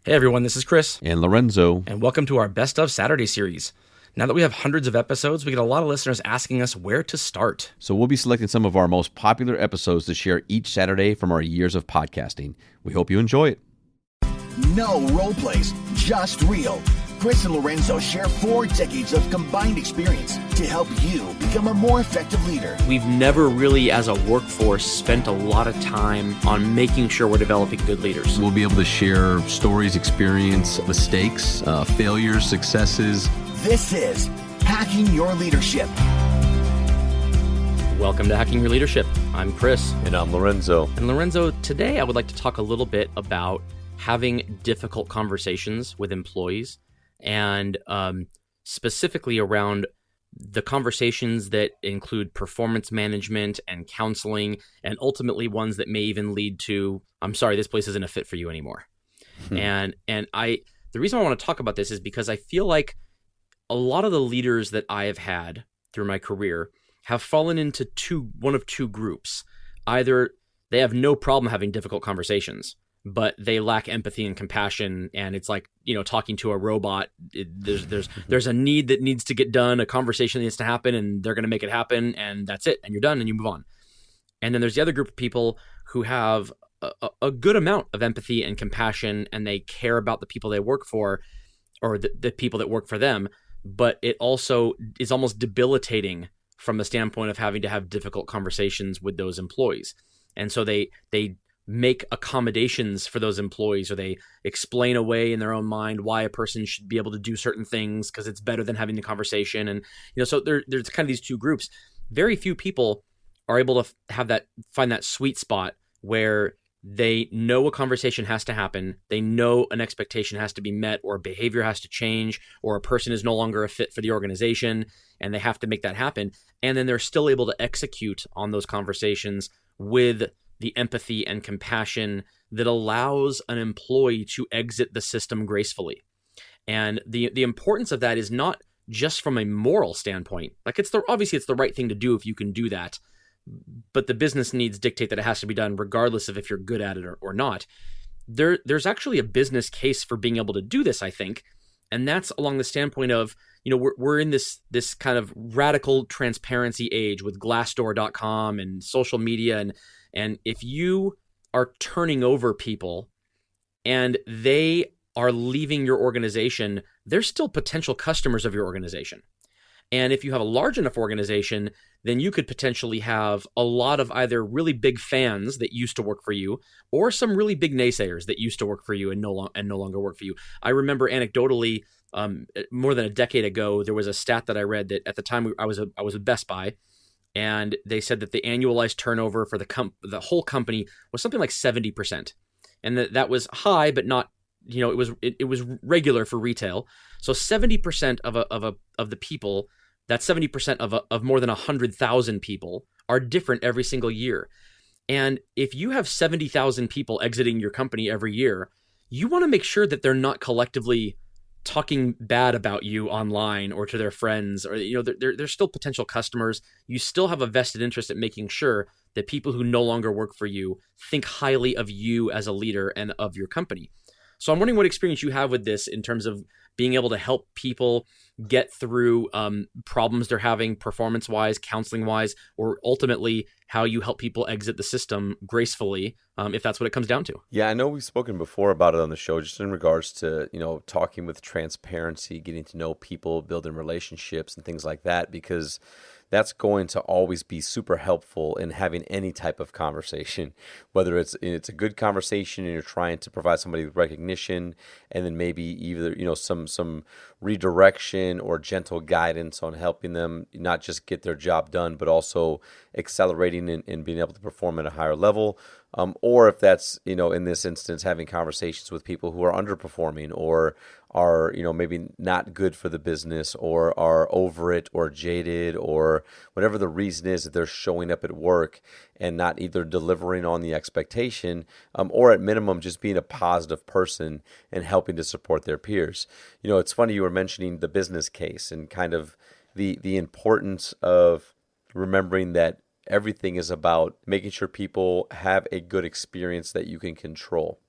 Hey everyone, this is Chris. And Lorenzo. And welcome to our Best of Saturday series. Now that we have hundreds of episodes, we get a lot of listeners asking us where to start. So we'll be selecting some of our most popular episodes to share each Saturday from our years of podcasting. We hope you enjoy it. No role plays, just real. Chris and Lorenzo share 4 decades of combined experience to help you become a more effective leader. We've never really, as a workforce, spent a lot of time on making sure we're developing good leaders. We'll be able to share stories, experience, mistakes, failures, successes. This is Hacking Your Leadership. Welcome to Hacking Your Leadership. I'm Chris. And I'm Lorenzo. And Lorenzo, today I would like to talk a little bit about having difficult conversations with employees, and specifically around the conversations that include performance management and counseling, and ultimately ones that may even lead to, I'm sorry, this place isn't a fit for you anymore. And the reason I want to talk about this is because I feel like a lot of the leaders that I have had through my career have fallen into one of two groups. Either they have no problem having difficult conversations, but they lack empathy and compassion, and it's like, talking to a robot. There's a need that needs to get done, a conversation that needs to happen, and they're going to make it happen, and that's it, and you're done, and you move on. And then there's the other group of people who have a good amount of empathy and compassion, and they care about the people they work for, or the people that work for them, but it also is almost debilitating from the standpoint of having to have difficult conversations with those employees. And so they make accommodations for those employees, or they explain away in their own mind why a person should be able to do certain things because it's better than having the conversation. And so there's kind of these two groups. Very few people are able to find that sweet spot where they know a conversation has to happen, they know an expectation has to be met, or behavior has to change, or a person is no longer a fit for the organization, and they have to make that happen. And then they're still able to execute on those conversations with the empathy and compassion that allows an employee to exit the system gracefully. And the importance of that is not just from a moral standpoint. Like, obviously it's the right thing to do if you can do that, but the business needs dictate that it has to be done regardless of if you're good at it or not. There's actually a business case for being able to do this, I think. And that's along the standpoint of, we're in this kind of radical transparency age with Glassdoor.com and social media, and if you are turning over people and they are leaving your organization, they're still potential customers of your organization. And if you have a large enough organization, then you could potentially have a lot of either really big fans that used to work for you, or some really big naysayers that used to work for you and no longer work for you. I remember anecdotally, more than a decade ago, there was a stat that I read that at the time I was at Best Buy, and they said that the annualized turnover for the whole company was something like 70%, and that was high, but not, it was regular for retail. So 70% of the people, that's 70% of more than 100,000 people, are different every single year. And if you have 70,000 people exiting your company every year, you want to make sure that they're not collectively talking bad about you online or to their friends, or they're still potential customers. You still have a vested interest in making sure that people who no longer work for you think highly of you as a leader and of your company. So I'm wondering what experience you have with this in terms of being able to help people get through problems they're having performance-wise, counseling-wise, or ultimately how you help people exit the system gracefully, if that's what it comes down to. Yeah, I know we've spoken before about it on the show, just in regards to, talking with transparency, getting to know people, building relationships and things like that, because that's going to always be super helpful in having any type of conversation, whether it's a good conversation and you're trying to provide somebody with recognition, and then maybe either, some redirection or gentle guidance on helping them not just get their job done, but also accelerating and being able to perform at a higher level. Or if that's, in this instance, having conversations with people who are underperforming or are, maybe not good for the business, or are over it or jaded, or whatever the reason is that they're showing up at work and not either delivering on the expectation, or at minimum just being a positive person and helping to support their peers. It's funny you were mentioning the business case and kind of the importance of remembering that everything is about making sure people have a good experience that you can control.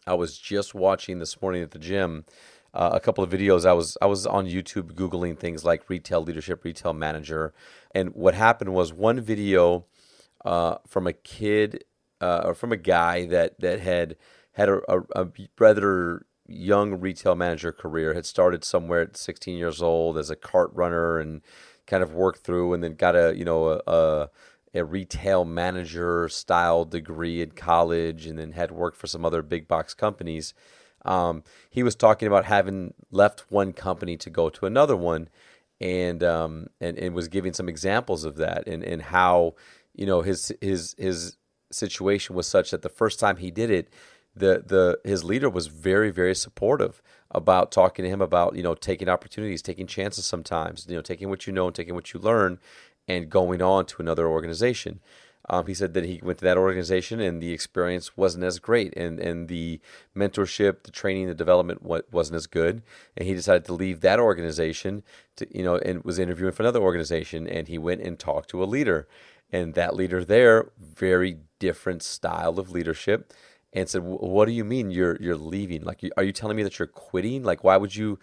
I was just watching this morning at the gym a couple of videos. I was on YouTube Googling things like retail leadership, retail manager. And what happened was one video from a kid or from a guy that had a rather young retail manager career, had started somewhere at 16 years old as a cart runner and kind of worked through and then got a retail manager style degree in college and then had worked for some other big box companies. He was talking about having left one company to go to another one, and was giving some examples of that and how his situation was such that the first time he did it, his leader was very, very supportive about talking to him about taking opportunities, taking chances sometimes, taking what you know and taking what you learn, and going on to another organization. He said that he went to that organization and the experience wasn't as great, and the mentorship, the training, the development wasn't as good, and he decided to leave that organization and was interviewing for another organization, and he went and talked to a leader, and that leader there, very different style of leadership, and said, "What do you mean you're leaving? Like, are you telling me that you're quitting? Like, why would you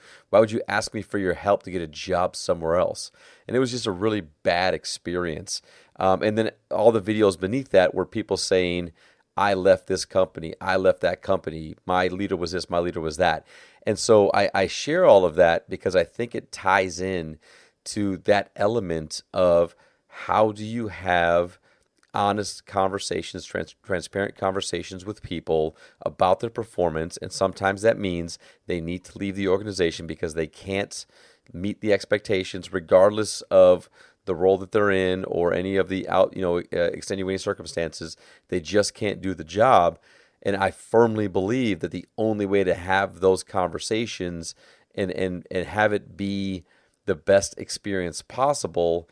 ask me for your help to get a job somewhere else?" And it was just a really bad experience. And then all the videos beneath that were people saying, "I left this company, I left that company, my leader was this, my leader was that." And so I share all of that because I think it ties in to that element of how do you have honest conversations, transparent conversations with people about their performance. And sometimes that means they need to leave the organization because they can't meet the expectations regardless of the role that they're in or any of the extenuating circumstances. They just can't do the job. And I firmly believe that the only way to have those conversations and have it be the best experience possible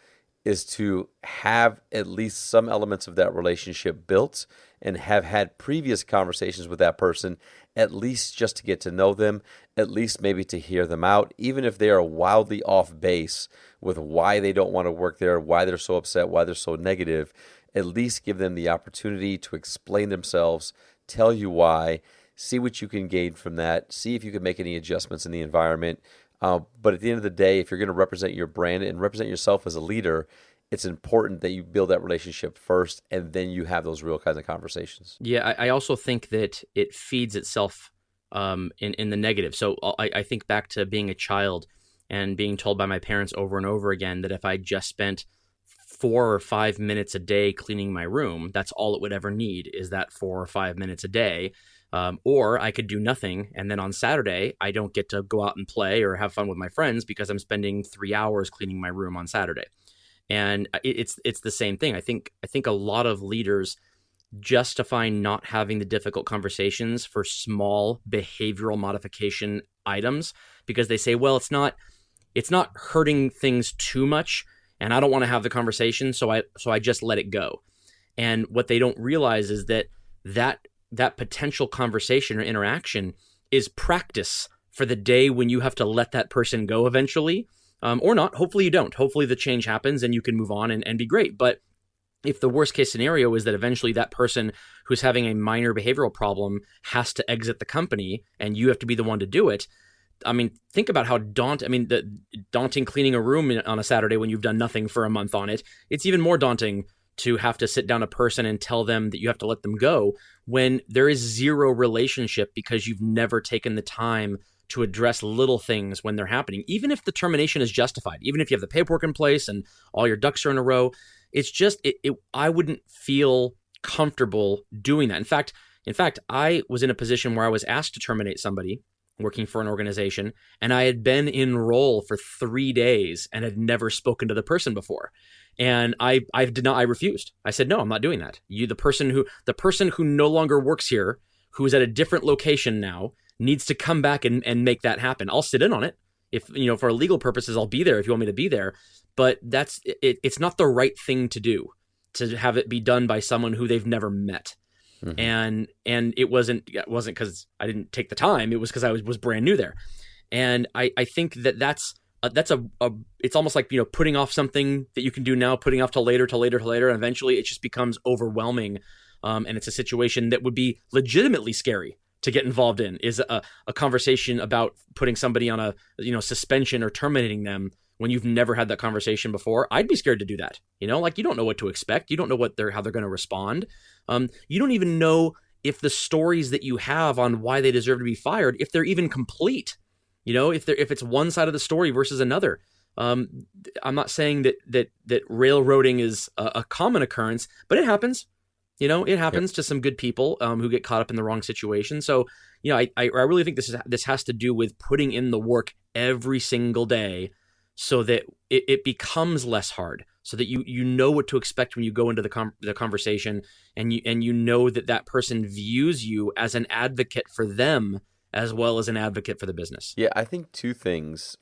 is to have at least some elements of that relationship built and have had previous conversations with that person, at least just to get to know them, at least maybe to hear them out, even if they are wildly off base with why they don't want to work there, why they're so upset, why they're so negative. At least give them the opportunity to explain themselves, tell you why, see what you can gain from that, see if you can make any adjustments in the environment. But at the end of the day, if you're going to represent your brand and represent yourself as a leader, it's important that you build that relationship first, and then you have those real kinds of conversations. Yeah, I also think that it feeds itself in the negative. So I think back to being a child and being told by my parents over and over again that if I just spent 4 or 5 minutes a day cleaning my room, that's all it would ever need is that 4 or 5 minutes a day. Or I could do nothing, and then on Saturday, I don't get to go out and play or have fun with my friends because I'm spending 3 hours cleaning my room on Saturday. And it's the same thing. I think a lot of leaders justify not having the difficult conversations for small behavioral modification items because they say, well, it's not hurting things too much, and I don't want to have the conversation, so I just let it go. And what they don't realize is that potential conversation or interaction is practice for the day when you have to let that person go eventually, or not. Hopefully you don't. Hopefully the change happens and you can move on and be great. But if the worst case scenario is that eventually that person who's having a minor behavioral problem has to exit the company and you have to be the one to do it, I mean, think about how the daunting cleaning a room on a Saturday when you've done nothing for a month on it. It's even more daunting to have to sit down a person and tell them that you have to let them go when there is zero relationship because you've never taken the time to address little things when they're happening. Even if the termination is justified, even if you have the paperwork in place and all your ducks are in a row, it's just, I wouldn't feel comfortable doing that. In fact, I was in a position where I was asked to terminate somebody working for an organization, and I had been in role for 3 days and had never spoken to the person before. And I refused. I said, no, I'm not doing that. The person who no longer works here, who is at a different location now, needs to come back and make that happen. I'll sit in on it. If, for legal purposes, I'll be there if you want me to be there. But it's not the right thing to do, to have it be done by someone who they've never met. Mm-hmm. And it wasn't because I didn't take the time. It was because I was brand new there. And I think that's it's almost like, putting off something that you can do now, putting off till later. And eventually it just becomes overwhelming. And it's a situation that would be legitimately scary to get involved in is a conversation about putting somebody on a suspension or terminating them when you've never had that conversation before. I'd be scared to do that. Like, you don't know what to expect. You don't know how they're going to respond. You don't even know if the stories that you have on why they deserve to be fired, if they're even complete. If it's one side of the story versus another. I'm not saying that railroading is a common occurrence, but it happens. It happens to some good people who get caught up in the wrong situation. So, I really think this has to do with putting in the work every single day, so that it becomes less hard, so that you know what to expect when you go into the conversation, and you know that person views you as an advocate for them as well as an advocate for the business. Yeah, I think two things.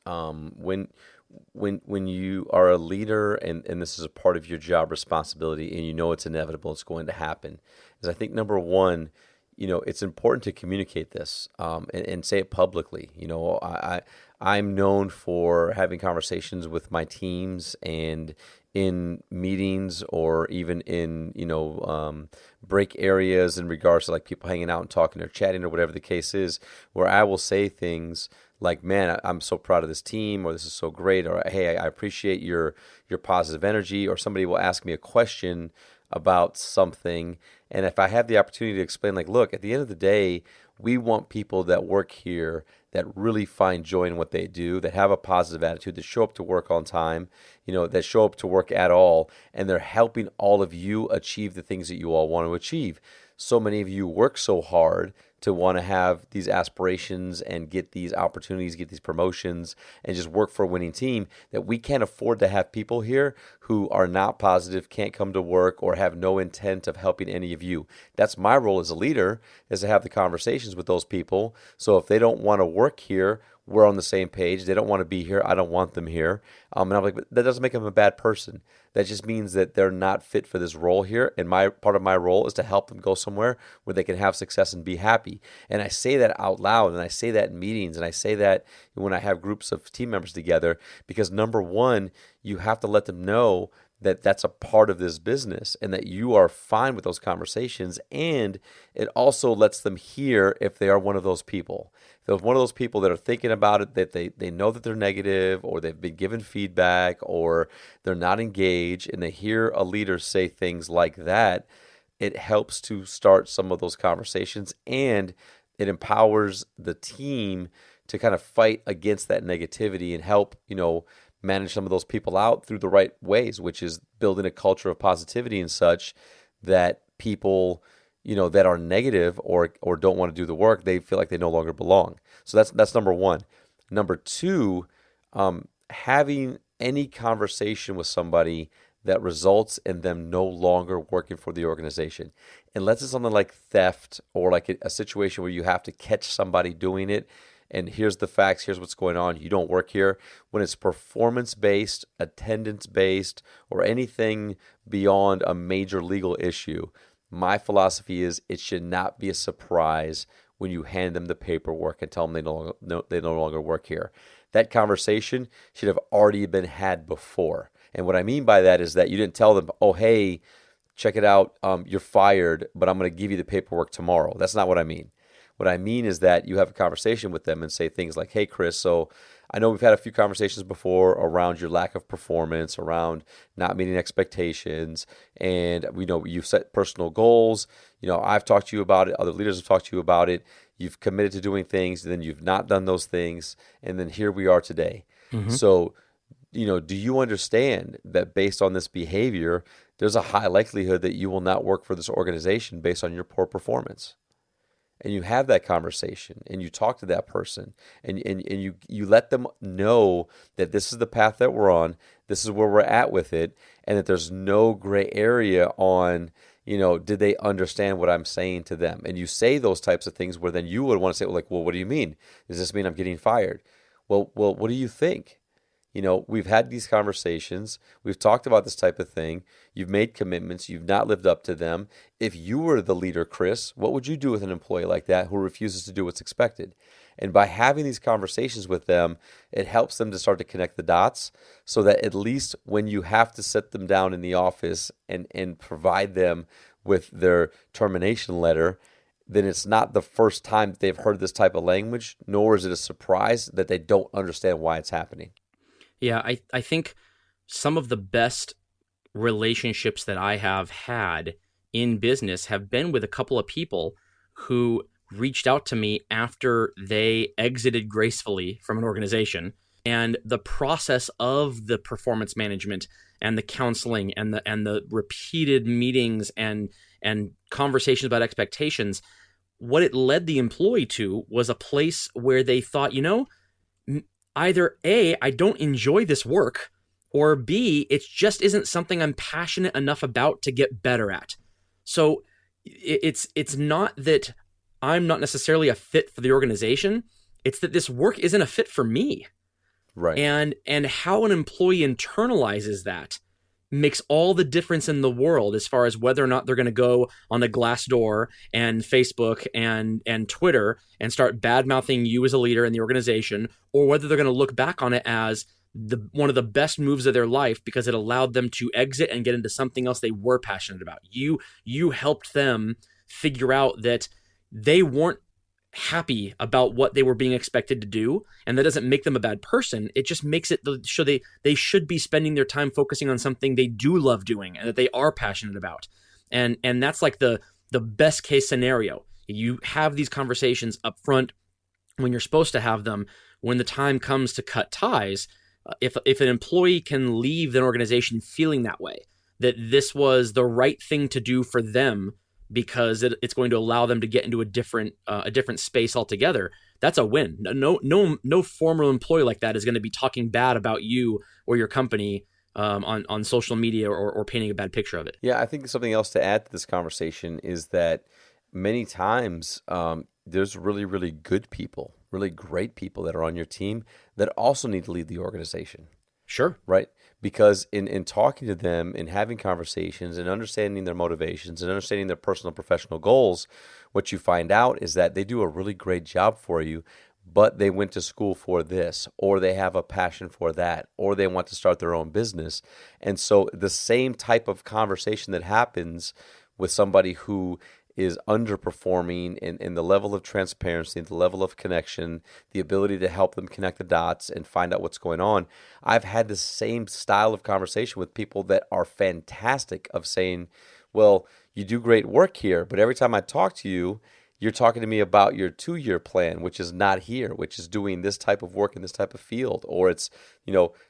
When you are a leader and this is a part of your job responsibility, and you know it's inevitable, it's going to happen, is I think number one, it's important to communicate this and say it publicly. I'm known for having conversations with my teams and in meetings, or even in break areas in regards to like people hanging out and talking or chatting or whatever the case is, where I will say things like, man, I'm so proud of this team, or this is so great, or hey, I appreciate your positive energy, or somebody will ask me a question about something, and if I have the opportunity to explain, like, look, at the end of the day, we want people that work here that really find joy in what they do, that have a positive attitude, that show up to work on time, that show up to work at all, and they're helping all of you achieve the things that you all want to achieve. So many of you work so hard to want to have these aspirations and get these opportunities, get these promotions, and just work for a winning team, that we can't afford to have people here who are not positive, can't come to work, or have no intent of helping any of you. That's my role as a leader, is to have the conversations with those people. So if they don't want to work here, we're on the same page. They don't want to be here, I don't want them here. And I'm like, but that doesn't make them a bad person. That just means that they're not fit for this role here. And part of my role is to help them go somewhere where they can have success and be happy. And I say that out loud, and I say that in meetings, and I say that when I have groups of team members together, because number one, you have to let them know that that's a part of this business and that you are fine with those conversations. And it also lets them hear if they are one of those people. If they're one of those people that are thinking about it, that they know that they're negative, or they've been given feedback, or they're not engaged, and they hear a leader say things like that, it helps to start some of those conversations, and it empowers the team to kind of fight against that negativity and help, manage some of those people out through the right ways, which is building a culture of positivity and such that people, that are negative or don't want to do the work, they feel like they no longer belong. So that's number one. Number two, having any conversation with somebody that results in them no longer working for the organization. Unless it's something like theft, or like a situation where you have to catch somebody doing it, and here's the facts, here's what's going on, you don't work here. When it's performance-based, attendance-based, or anything beyond a major legal issue, my philosophy is it should not be a surprise when you hand them the paperwork and tell them they no longer work here. That conversation should have already been had before. And what I mean by that is that you didn't tell them, oh, hey, check it out, you're fired, but I'm going to give you the paperwork tomorrow. That's not what I mean. What I mean is that you have a conversation with them and say things like, hey, Chris, so I know we've had a few conversations before around your lack of performance, around not meeting expectations, and we know you've set personal goals. I've talked to you about it. Other leaders have talked to you about it. You've committed to doing things, and then you've not done those things, and then here we are today. Mm-hmm. So, do you understand that based on this behavior, there's a high likelihood that you will not work for this organization based on your poor performance? And you have that conversation, and you talk to that person, and you let them know that this is the path that we're on, this is where we're at with it, and that there's no gray area on, did they understand what I'm saying to them? And you say those types of things where then you would want to say, well, what do you mean? Does this mean I'm getting fired? Well, what do you think? We've had these conversations. We've talked about this type of thing. You've made commitments. You've not lived up to them. If you were the leader, Chris, what would you do with an employee like that who refuses to do what's expected? And by having these conversations with them, it helps them to start to connect the dots, so that at least when you have to sit them down in the office and provide them with their termination letter, then it's not the first time that they've heard this type of language, nor is it a surprise that they don't understand why it's happening. Yeah, I think some of the best relationships that I have had in business have been with a couple of people who reached out to me after they exited gracefully from an organization, and the process of the performance management and the counseling and the repeated meetings and conversations about expectations, what it led the employee to was a place where they thought, either A, I don't enjoy this work, or B, it just isn't something I'm passionate enough about to get better at. So it's not that I'm not necessarily a fit for the organization. It's that this work isn't a fit for me. Right. And how an employee internalizes that makes all the difference in the world as far as whether or not they're going to go on a Glassdoor and Facebook and Twitter and start bad-mouthing you as a leader in the organization, or whether they're going to look back on it as one of the best moves of their life because it allowed them to exit and get into something else they were passionate about. You helped them figure out that they weren't happy about what they were being expected to do, and that doesn't make them a bad person. It just makes it so they should be spending their time focusing on something they do love doing and that they are passionate about. And that's like the best case scenario. You have these conversations up front when you're supposed to have them. When the time comes to cut ties, if an employee can leave an organization feeling that way, that this was the right thing to do for them because it's going to allow them to get into a different space altogether, that's a win. No former employee like that is going to be talking bad about you or your company on social media or painting a bad picture of it. Yeah, I think something else to add to this conversation is that many times there's really, really good people, really great people that are on your team that also need to lead the organization. Sure. Right? Because in talking to them and having conversations and understanding their motivations and understanding their personal and professional goals, what you find out is that they do a really great job for you, but they went to school for this, or they have a passion for that, or they want to start their own business. And so the same type of conversation that happens with somebody who is underperforming in the level of transparency, the level of connection, the ability to help them connect the dots and find out what's going on. I've had the same style of conversation with people that are fantastic of saying, well, you do great work here, but every time I talk to you, you're talking to me about your 2-year plan, which is not here, which is doing this type of work in this type of field, or it's,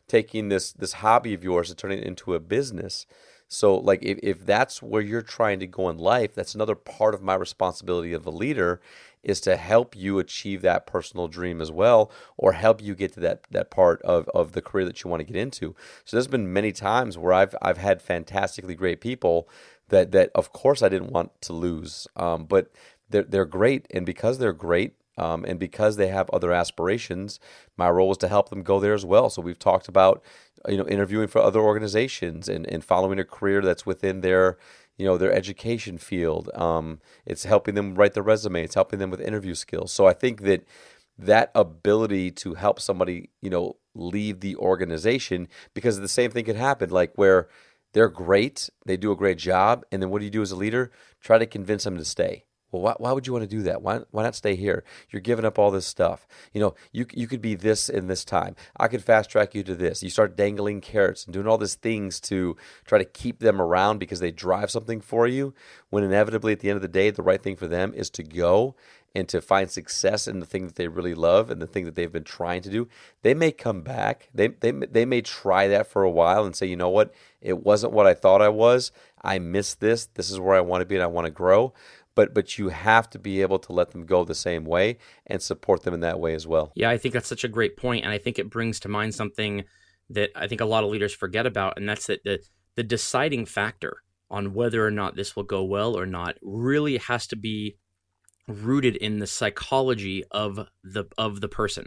taking this hobby of yours and turning it into a business. So like if that's where you're trying to go in life, that's another part of my responsibility of a leader, is to help you achieve that personal dream as well, or help you get to that part of the career that you want to get into. So there's been many times where I've had fantastically great people that of course I didn't want to lose, but they're great, and because they're great, and because they have other aspirations, my role is to help them go there as well. So we've talked about, interviewing for other organizations and following a career that's within their education field. It's helping them write their resume. It's helping them with interview skills. So I think that ability to help somebody, leave the organization, because the same thing could happen, like where they're great, they do a great job, and then what do you do as a leader? Try to convince them to stay. Well, why would you want to do that? Why not stay here? You're giving up all this stuff. You could be this in this time. I could fast track you to this. You start dangling carrots and doing all these things to try to keep them around because they drive something for you, when inevitably at the end of the day, the right thing for them is to go and to find success in the thing that they really love and the thing that they've been trying to do. They may come back. They may try that for a while and say, you know what? It wasn't what I thought I was. I missed this. This is where I want to be and I want to grow. But you have to be able to let them go the same way and support them in that way as well. Yeah, I think that's such a great point, and I think it brings to mind something that I think a lot of leaders forget about, and that's that the deciding factor on whether or not this will go well or not really has to be rooted in the psychology of the person.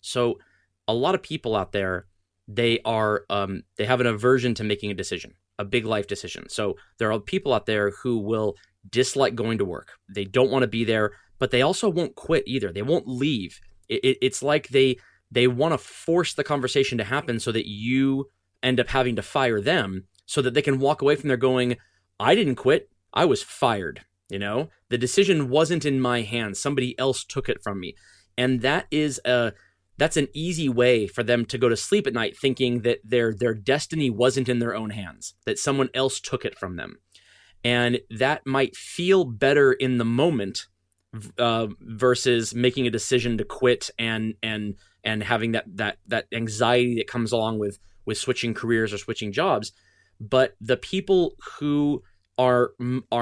So a lot of people out there, they have an aversion to making a decision, a big life decision. So there are people out there who will dislike going to work. They don't want to be there, but they also won't quit either. They won't leave. It's like they want to force the conversation to happen so that you end up having to fire them so that they can walk away from there going, I didn't quit, I was fired. The decision wasn't in my hands. Somebody else took it from me. And that's an easy way for them to go to sleep at night thinking that their destiny wasn't in their own hands, that someone else took it from them. And that might feel better in the moment versus making a decision to quit and having that anxiety that comes along with switching careers or switching jobs. But the people who are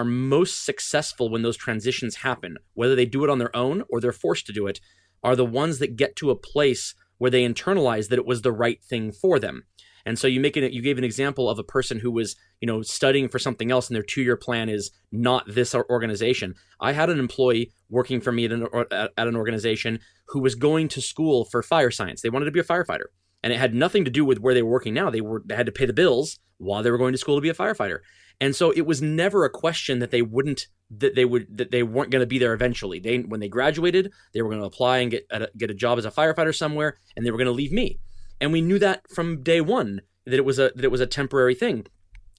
most successful when those transitions happen, whether they do it on their own or they're forced to do it, are the ones that get to a place where they internalize that it was the right thing for them. And so you gave an example of a person who was, studying for something else and their 2-year plan is not this organization. I had an employee working for me at an organization who was going to school for fire science. They wanted to be a firefighter, and it had nothing to do with where they were working now. They had to pay the bills while they were going to school to be a firefighter. And so it was never a question that they weren't going to be there eventually. When they graduated, they were going to apply and get a job as a firefighter somewhere, and they were going to leave me. And we knew that from day one that it was a temporary thing.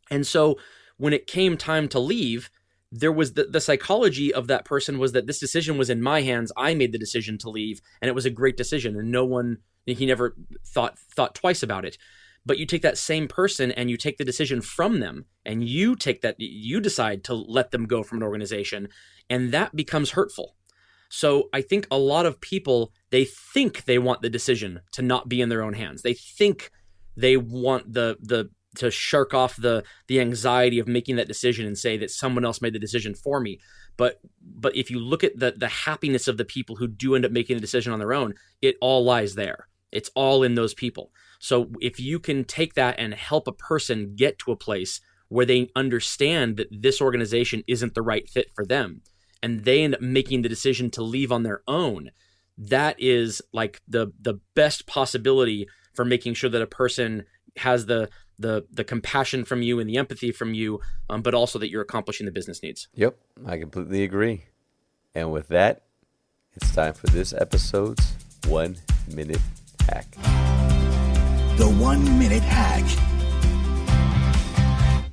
And so when it came time to leave, there was the psychology of that person was that this decision was in my hands. I made the decision to leave, and it was a great decision, and he never thought twice about it. But you take that same person and you take the decision from them, and you decide to let them go from an organization, and that becomes hurtful. So I think a lot of people, they think they want the decision to not be in their own hands. They think they want to shirk off the anxiety of making that decision and say that someone else made the decision for me. But if you look at the happiness of the people who do end up making the decision on their own, it all lies there. It's all in those people. So if you can take that and help a person get to a place where they understand that this organization isn't the right fit for them, and they end up making the decision to leave on their own, that is like the best possibility for making sure that a person has the compassion from you and the empathy from you, but also that you're accomplishing the business needs. Yep, I completely agree. And with that, it's time for this episode's 1 Minute Hack. The 1 Minute Hack.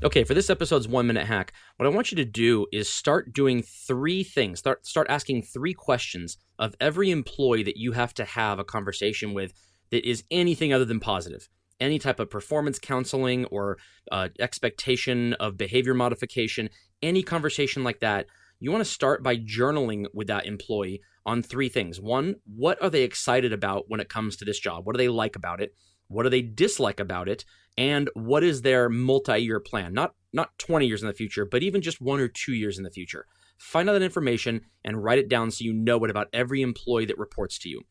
Okay, for this episode's 1 Minute Hack, what I want you to do is start doing 3 things. Start asking 3 questions of every employee that you have to have a conversation with that is anything other than positive. Any type of performance counseling or expectation of behavior modification, any conversation like that, you want to start by journaling with that employee on 3 things. 1, what are they excited about when it comes to this job? What do they like about it? What do they dislike about it? And what is their multi-year plan? Not 20 years in the future, but even just 1 or 2 years in the future. Find out that information and write it down so you know it about every employee that reports to you.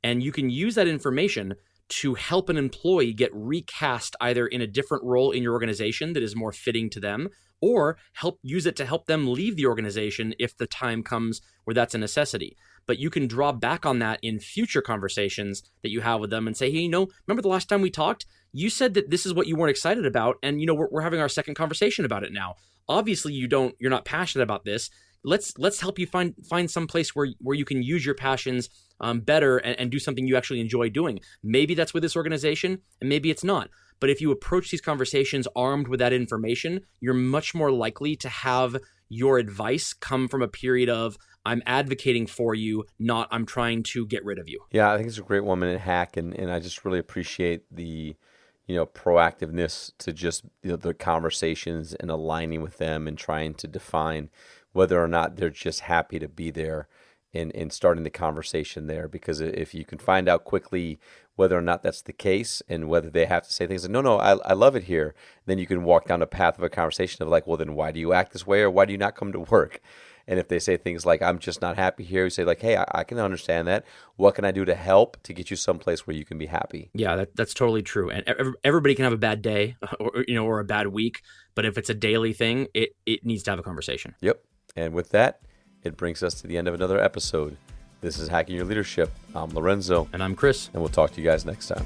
And you can use that information to help an employee get recast either in a different role in your organization that is more fitting to them, or use it to help them leave the organization if the time comes where that's a necessity. But you can draw back on that in future conversations that you have with them and say, hey, remember the last time we talked? You said that this is what you weren't excited about, and we're having our second conversation about it now. Obviously, you're not passionate about this. Let's help you find some place where you can use your passions better and do something you actually enjoy doing. Maybe that's with this organization, and maybe it's not. But if you approach these conversations armed with that information, you're much more likely to have your advice come from a period of, I'm advocating for you, not I'm trying to get rid of you. Yeah, I think it's a great 1 minute hack, and I just really appreciate the proactiveness to just the conversations and aligning with them and trying to define whether or not they're just happy to be there and starting the conversation there. Because if you can find out quickly whether or not that's the case and whether they have to say things like, no, I love it here, then you can walk down the path of a conversation of like, well, then why do you act this way, or why do you not come to work? And if they say things like, I'm just not happy here, you say like, hey, I can understand that. What can I do to help to get you someplace where you can be happy? Yeah, that's totally true. And everybody can have a bad day or a bad week. But if it's a daily thing, it needs to have a conversation. Yep. And with that, it brings us to the end of another episode. This is Hacking Your Leadership. I'm Lorenzo. And I'm Chris. And we'll talk to you guys next time.